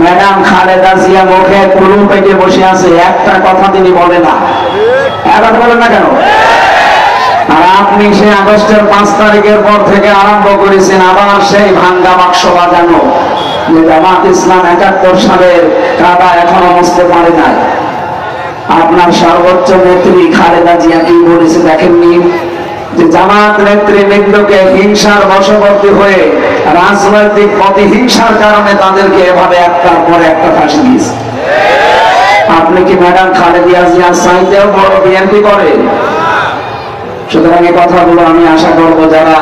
Madam Khaleda Zia মুখে কুলু পেটে বসে আছে, একটা কথা তিনি বলে না। এখন বলেন না কেন? আর আপনি সেই আগস্টের 5 তারিখের পর থেকে আরম্ভ করেছেন আবার সেই ভাঙ্গা বাক্স বাজানো, যে জামাত ইসলাম 71 সালের কাদা এখনো মুছতে পারে নাই। আপনার সর্বোচ্চ নেত্রী খালেদা জিয়া কি বলেছে দেখেননি? যে জামাত নেতৃবৃন্দকে হিংসার বশবর্তী হয়ে রাজনৈতিক প্রতিহিংসার কারণে তাদেরকে এভাবে একটার পর একটা ফাঁসি দিয়েছে। আপনি কি ম্যাডাম খালেদা জিয়া চাইতেও বড় বিএনপি করেন? সুতরাং এই কথাগুলো আমি আশা করবো যারা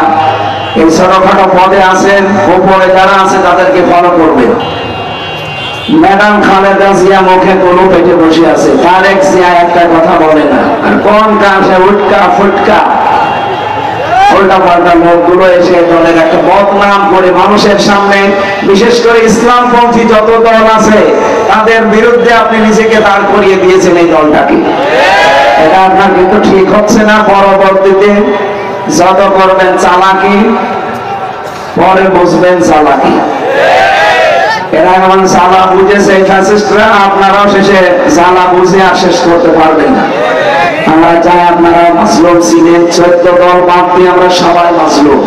এই ছোটখাটো পদে আছেন, উপরে যারা আছে তাদেরকে ফলো করবেন। ম্যাডাম খালেদা জিয়া মুখে কুলু পেটে বসে আছে, তারেক জিয়া একটা কথা বলে না। আর কোন কাছে উটকা ফুটকা উল্টা পাল্টা লোকগুলো এসে দলের একটা বদনাম করে মানুষের সামনে, বিশেষ করে ইসলামপন্থী যত দল আছে তাদের বিরুদ্ধে আপনি নিজেকে দাঁড় করিয়ে দিয়েছেন এই দলটাকে। এটা আপনার কিন্তু ঠিক হচ্ছে না। পরবর্তীতে যত করবেন চালাকি, পরে বুঝবেন চালাকি। এরা এমন জ্বালা বুঝেছে ফ্যাসিস্টরা, আপনারাও শেষে জ্বালা বুঝে আর শেষ করতে পারবেন না। আমরা চাই আপনারা মাসলুম ছিলেন, 14 দল বাদ দিয়ে আমরা সবাই মাসলুম,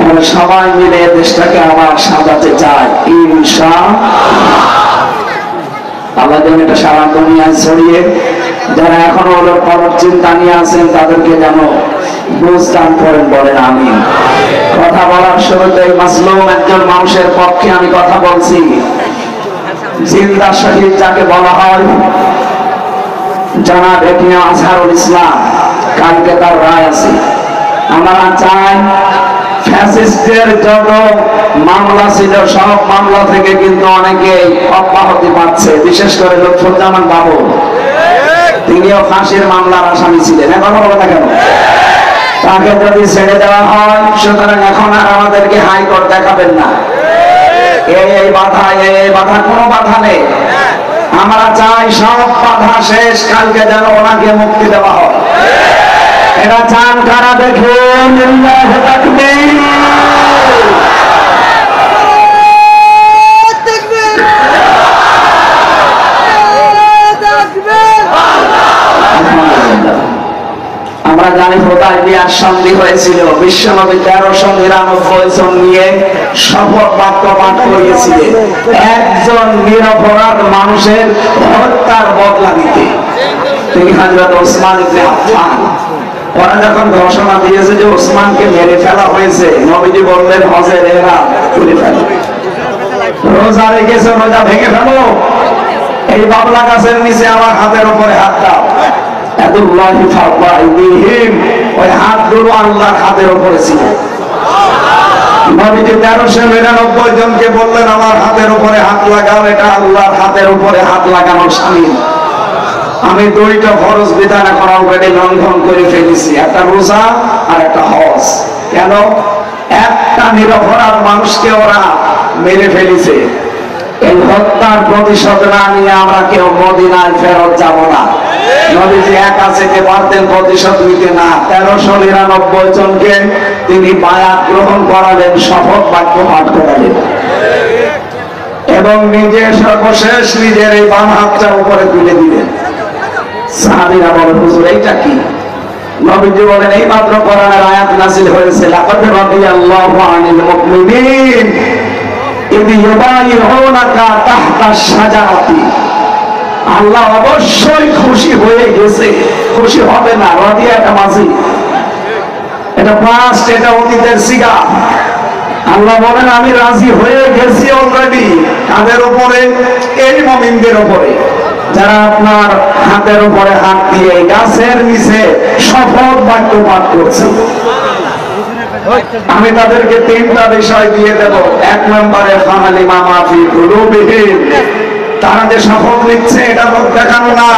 আমরা সবাই মিলে দেশটাকে আবার সাজাতে চাই ইনশাআল্লাহ। আল্লাহ যেন এটা সারা দুনিয়ায় ছড়িয়ে, যারা এখনো হলো খবর চিন্তা নিয়ে আছেন তাদেরকে যেন বুঝদান করেন, বলেন আমিন। কথা বলার শুরুতে মাসলুম একজন মানুষের পক্ষে আমি কথা বলছি। জিন্দা শহীদ যাকে বলা হয়, জনাব এটিএম আজহারুল ইসলাম, কালকে তার রায় আছে। আমরা চাই ফ্যাসিস্টের যত মামলা ছিল সব মামলা থেকে কিন্তু অনেকেই অব্যাহতি পাচ্ছে, বিশেষ করে লুৎফুজ্জামান বাবু, তিনিও ফাঁসির মামলার আসামি ছিলেন। এখন বলবো না কেন? তাকে যদি ছেড়ে দেওয়া হয়, সুতরাং এখন আর আমাদেরকে হাইকোর্ট দেখাবেন না, এই বাধা এই বাধা, কোনো বাধা নেই। আমরা চাই সব বাধা শেষ, কালকে যেন ওনাকে মুক্তি দেওয়া হয়। এরা চান কারা দেখুন, আমরা জানি হুদায়বিয়ার সন্ধি হয়েছিল, বিশ্বনবী 1399 জন নিয়ে শপথ বাক্য পাঠ করিয়েছিলেন একজন নিরপরাধ মানুষের হত্যার বদলা নিতে। তিনি হযরত ওসমান ইবনে আফফান। ওরা যখন ঘোষণা দিয়েছে যে ওসমানকে মেরে ফেলা হয়েছে, নবীজি বললেন হজের এরা তুলে ফেলো, রোজা রেখেছে রোজা ভেঙে ফেলো, এই বাবলা গাছের নিচে আমার হাতের উপরে হাত দাও। ওই হাতগুলো আল্লাহর হাতের উপরে ছিল। নবীজি 1399 জনকে বললেন আমার হাতের উপরে হাত লাগাও, এটা আল্লাহর হাতের উপরে হাত লাগানোর শামিল। আমি 2টা ফরজ বিধান এখন অলরেডি লঙ্ঘন করে ফেলেছি, একটা রোজা আর একটা হজ। কেন? একটা নিরপরাধ মানুষকে ওরা মেরে ফেলেছে। এই হত্যার প্রতিশোধ না নিয়ে আমরা কেউ মদিনায় ফেরত যাব না। নবীজি একা যেতে পারতেন প্রতিশোধ নিতে না, 1399 জনকে তিনি বায়াত গ্রহণ করালেন, শপথ বাক্য পাঠ করালেন এবং নিজে সর্বশেষ নিজের এই বাম হাতটা উপরে তুলে দিলেন। সাহাবীরা বলেন হুজুর এইটা কি? নবীজি বলেন এই মাত্র কোরআনের আয়াত নাযিল হয়েছে, লাকাদ রাদিয়াল্লাহু আনিল মুমিনিন ইয ইউবাইউনাকা তাহতা শাজারাতি। আল্লাহ অবশ্যই খুশি হয়ে গেছে, খুশি হবে না। রাদিয়া এটা মাঝি, এটা পাস্ট, এটা অতীতের সিগা। আল্লাহ বলেন আমি রাজি হয়ে গেছি অলরেডি। কাদের উপরে? এই মুমিনদের উপরে, যারা আপনার হাতের উপরে হাত দিয়ে গাছের নিচে শপথ বাক্য পাঠ করছে। আমি তাদেরকে 3টা বিষয় দিয়ে দেব। 1 নম্বরে ফামালিমা মাফি কুলুবিহিম, তারা যে শপথ নিচ্ছে এটা লোক দেখানো না,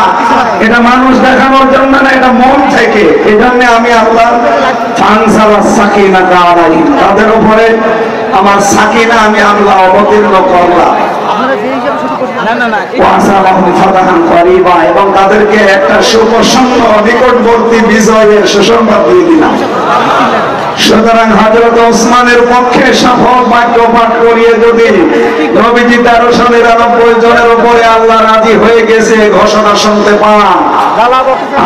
এটা মানুষ দেখানোর জন্য না, এটা মন থেকে। এই জন্য আমি আল্লাহ ফানসালা সাকিনাতা আলাইহিম, তাদের উপরে আমার সাকিনা আমি আল্লাহ অবতীর্ণ করলাম। এবং তাদেরকে একটা সুপ্রসন্ন নিকটবর্তী বিজয়ের সুসংবাদ দিয়ে দিলাম। সুতরাং হযরত ওসমানের পক্ষে শপথ বাক্য পাঠ করিয়ে যদি নবীজি 1399 জনের উপরে আল্লাহ রাজি হয়ে গেছে ঘোষণা শুনতে পান,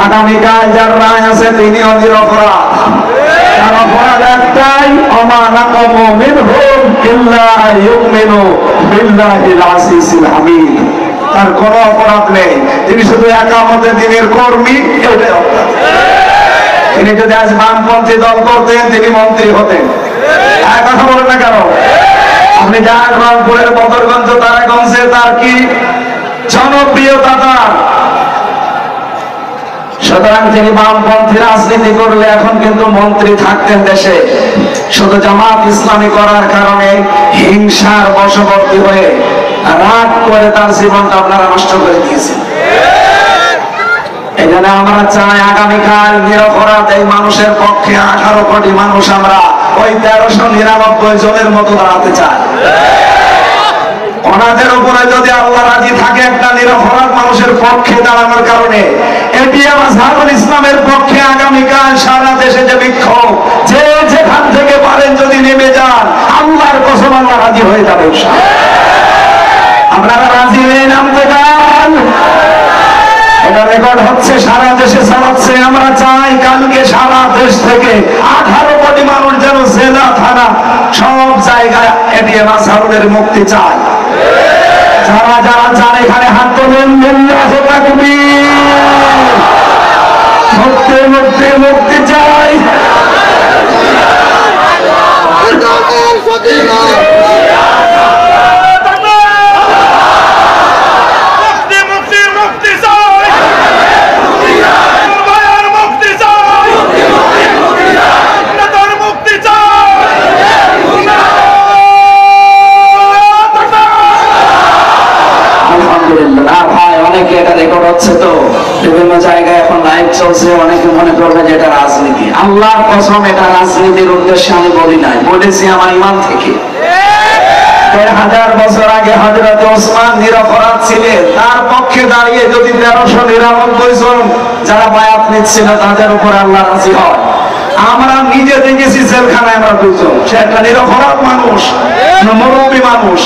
আগামীকাল যার রায় আছে তিনিও নিরপরাধ। তার অপরাধ একটাই, ওমা নাকামু মিনহুম ইল্লা ইউমিনু বিল্লাহিল আসিসিল হামিদ। তার কোনো অপরাধ নেই, তিনি শুধু একামতে দিনের কর্মী, এটাই অপরাধ। তিনি যদি আজ বামপন্থী দল করতেন তিনি মন্ত্রী হতেন। এক কথা বলেন না কেন? আপনি যান রংপুরের বদরগঞ্জ তারাগঞ্জে তার কি জনপ্রিয়তা তার। সুতরাং তিনি বামপন্থী রাজনীতি করলে এখন কিন্তু মন্ত্রী থাকতেন দেশে। শুধু জামাত ইসলামী করার কারণে হিংসার বশবর্তী হয়ে রাগ করে তার জীবনটা আপনারা নষ্ট করে দিয়েছেন। এখানে আমরা চাই আগামীকাল নিরপরাধ এই মানুষের পক্ষে 18 কোটি মানুষ আমরা ওই 1399 জনের মতো দাঁড়াতে চাই। ওনাদের উপরে যদি আল্লাহ রাজি থাকে একটা নিরপরাধ মানুষের পক্ষে দাঁড়ানোর কারণে, এটি মাযহাবুল ইসলামের পক্ষে আগামীকাল সারা দেশে যে বিক্ষোভ, যে যেখান থেকে পারেন যদি নেমে যান, আল্লাহর কসম আল্লাহ রাজি হয়ে যাবে। আপনারা রাজি হয়ে নামতে চান? এটা রেকর্ড হচ্ছে, সারা দেশে চালাচ্ছে। আমরা চাই কালকে সারা দেশ থেকে 18 কোটি মানুষ যেন জেলা থানা সব জায়গায় এটিএম আসারুলের মুক্তি চায়। যারা যারা চান এখানে হাত তোলেন, মুক্তি মুক্তি মুক্তি চাই। বিভিন্ন জায়গায় এখন লাইভ চলছে, অনেকে মনে করবে যে এটা রাজনীতি। আল্লাহর কসম এটা রাজনীতির উদ্দেশ্যে আমি বলি নাই, বলেছি আমার ঈমান থেকে। 1000 বছর আগে হযরত ওসমান নিরপরাধ ছিলেন, তার পক্ষে দাঁড়িয়ে যদি 1399 জন যারা বায়াত নিচ্ছিল তাদের উপর আল্লাহ রাজি হয়। আমরা নিজে দেখেছি জেলখানায় আমরা দুজন, সে একটা নিরপরাধ মানুষ, মুরব্বী মানুষ,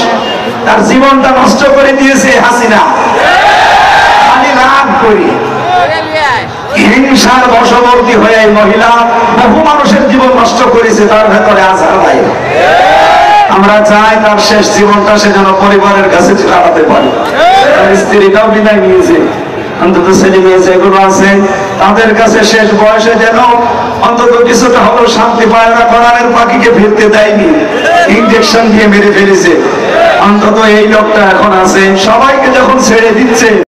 তার জীবনটা নষ্ট করে দিয়েছে হাসিনা। রাগ করি হিংসার বশবর্তী হয়ে এই মহিলা বহু মানুষের জীবন নষ্ট করেছে, তার ভেতরে আজার নাই। আমরা চাই তার শেষ জীবনটা সে যেন পরিবারের কাছে কাটাতে পারে। তার স্ত্রীটাও বিদায় নিয়েছে, অন্তত ছেলে মেয়ে যেগুলো আছে তাদের কাছে শেষ বয়সে যেন অন্তত কিছুটা হলো শান্তি পায় না। কোরআনের পাখিকে ফিরতে দেয়নি, ইনজেকশন দিয়ে মেরে ফেলেছে। অন্তত এই লোকটা এখন আছে, সবাইকে যখন ছেড়ে দিচ্ছে